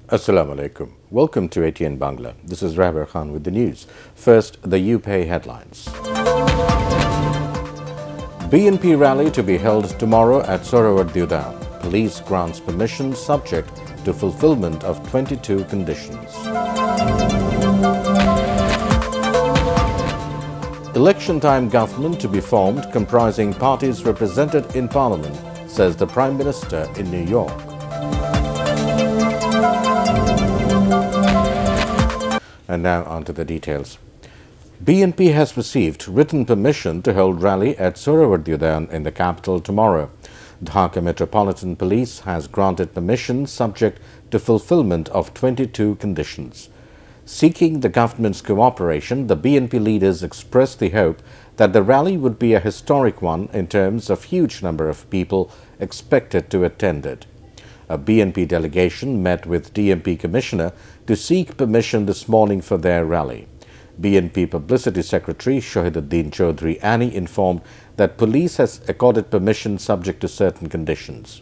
Assalamu alaikum. Welcome to ATN Bangla. This is Rahabar with the news. First, the UPay headlines. BNP rally to be held tomorrow at Rahabar. Police grants permission subject to fulfillment of 22 conditions. Election time government to be formed comprising parties represented in Parliament, says the Prime Minister in New York. And now on to the details. BNP has received written permission to hold rally at Rahabar in the capital tomorrow. Dhaka Metropolitan Police has granted permission subject to fulfillment of 22 conditions. Seeking the government's cooperation, the BNP leaders expressed the hope that the rally would be a historic one in terms of huge number of people expected to attend it. A BNP delegation met with DMP Commissioner to seek permission this morning for their rally. BNP Publicity Secretary Shahiduddin Chaudhry Ani informed that police has accorded permission subject to certain conditions.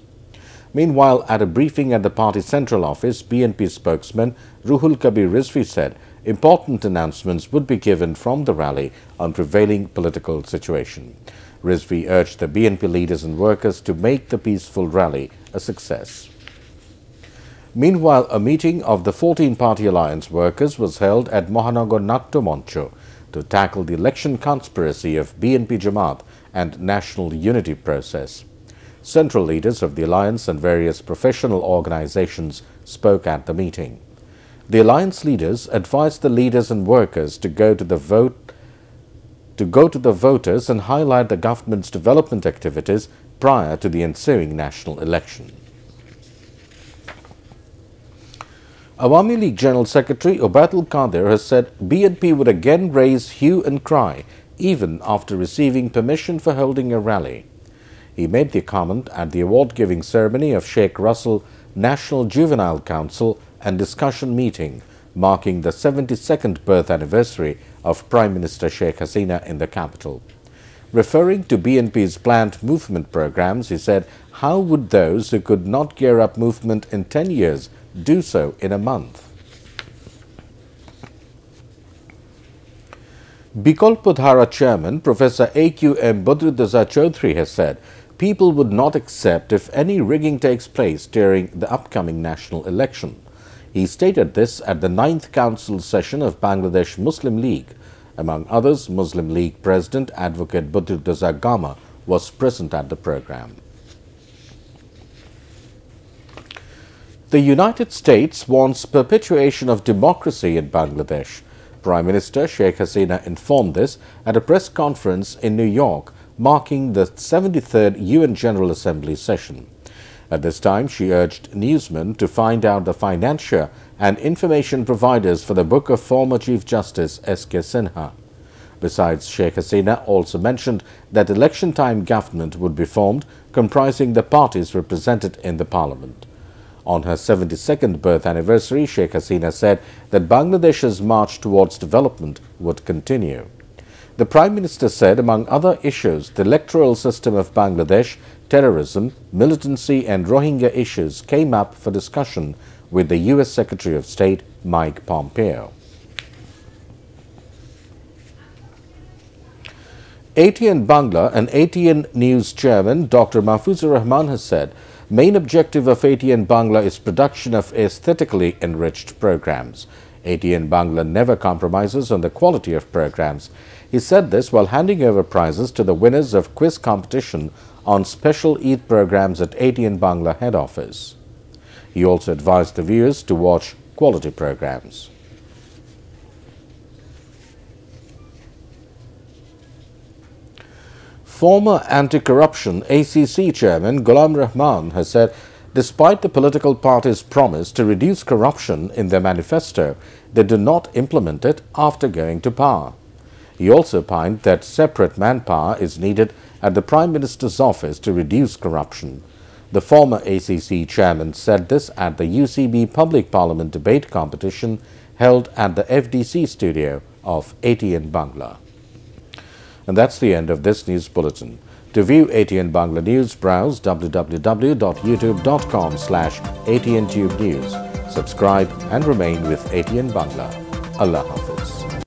Meanwhile, at a briefing at the party central office, BNP spokesman Ruhul Kabir Rizvi said important announcements would be given from the rally on prevailing political situation. Rizvi urged the BNP leaders and workers to make the peaceful rally a success. Meanwhile, a meeting of the 14-party alliance workers was held at Mohanagar Natto Moncho to tackle the election conspiracy of BNP Jamaat and national unity process. Central leaders of the alliance and various professional organizations spoke at the meeting. The alliance leaders advised the leaders and workers to go to the voters and highlight the government's development activities prior to the ensuing national election. Awami League General Secretary Obaidul Qadir has said BNP would again raise hue and cry even after receiving permission for holding a rally. He made the comment at the award-giving ceremony of Sheikh Russell National Juvenile Council and discussion meeting marking the 72nd birth anniversary of Prime Minister Sheikh Hasina in the capital. Referring to BNP's planned movement programs, he said, "How would those who could not gear up movement in 10 years do so in a month?" Bikolpodhara Chairman Professor A.Q.M. Badruddin Chaudhry has said people would not accept if any rigging takes place during the upcoming national election. He stated this at the 9th Council session of Bangladesh Muslim League. Among others, Muslim League President Advocate Badruddin Gama was present at the program. The United States wants perpetuation of democracy in Bangladesh. Prime Minister Sheikh Hasina informed this at a press conference in New York, marking the 73rd UN General Assembly session. At this time, she urged newsmen to find out the financier and information providers for the book of former Chief Justice S.K. Sinha. Besides, Sheikh Hasina also mentioned that election-time government would be formed comprising the parties represented in the parliament. On her 72nd birth anniversary, Sheikh Hasina said that Bangladesh's march towards development would continue. The Prime Minister said, among other issues, the electoral system of Bangladesh, terrorism, militancy and Rohingya issues came up for discussion with the U.S. Secretary of State Mike Pompeo. ATN Bangla and ATN News Chairman Dr. Mahfuzur Rahman has said, main objective of ATN Bangla is production of aesthetically enriched programs. ATN Bangla never compromises on the quality of programs. He said this while handing over prizes to the winners of quiz competition on special Eid programs at ATN Bangla head office. He also advised the viewers to watch quality programs. Former anti-corruption ACCC chairman Ghulam Rahman has said despite the political parties' promise to reduce corruption in their manifesto, they do not implement it after going to power. He also opined that separate manpower is needed at the Prime Minister's office to reduce corruption. The former ACCC chairman said this at the UCB Public Parliament debate competition held at the FDC studio of ATN Bangla. And that's the end of this news bulletin. To view ATN Bangla News, browse www.youtube.com/ATN Tube News. Subscribe and remain with ATN Bangla. Allah Hafiz.